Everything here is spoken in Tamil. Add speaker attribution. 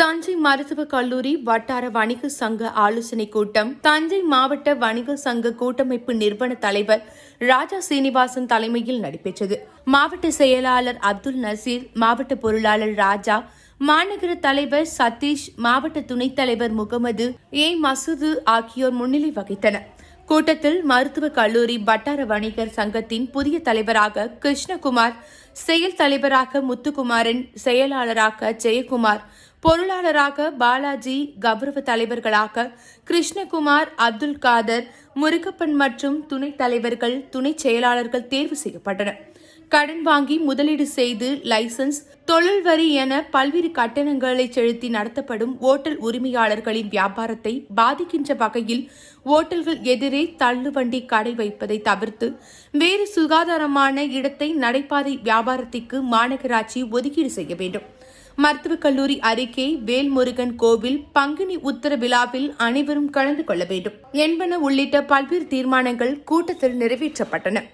Speaker 1: தஞ்சை மருத்துவக் கல்லூரி வட்டார வணிக சங்க ஆலோசனைக் கூட்டம் தஞ்சை மாவட்ட வணிக சங்க கூட்டமைப்பு நிறுவன தலைவர் ராஜா சீனிவாசன் தலைமையில் நடைபெற்றது. மாவட்ட செயலாளர் அப்துல் நசீர், மாவட்ட பொருளாளர் ராஜா, மாநகர தலைவர் சதீஷ், மாவட்ட துணைத் தலைவர் முகமது மசூது ஆகியோர் முன்னிலை வகித்தனர். கூட்டத்தில் மருத்துவக் கல்லூரி வட்டார வணிகர் சங்கத்தின் புதிய தலைவராக கிருஷ்ணகுமார், செயல் தலைவராக முத்துக்குமாரன், செயலாளராக ஜெயக்குமார், பொருளாளராக பாலாஜி, கௌரவ தலைவர்களாக கிருஷ்ணகுமார், அப்துல் காதர், முருகப்பன் மற்றும் துணைத் தலைவர்கள், துணைச் செயலாளர்கள் தேர்வு செய்யப்பட்டனர். கடன் வாங்கி முதலீடு செய்து லைசன்ஸ், தொழில் வரி என பல்வேறு கட்டணங்களை செலுத்தி நடத்தப்படும் ஓட்டல் உரிமையாளர்களின் வியாபாரத்தை பாதிக்கின்ற வகையில் ஓட்டல்கள் எதிரே தள்ளுவண்டி கடை வைப்பதை தவிர்த்து வேறு சுகாதாரமான இடத்தை நடைபாதை வியாபாரத்திற்கு மாநகராட்சி ஒதுக்கீடு செய்ய வேண்டும். மருத்துவக் கல்லூரி அறிக்கை, வேல்முருகன் கோவில் பங்குனி உத்தர விழாவில் அனைவரும் கலந்து கொள்ள வேண்டும் என்பன உள்ளிட்ட பல்வேறு தீர்மானங்கள் கூட்டத்தில் நிறைவேற்றப்பட்டன.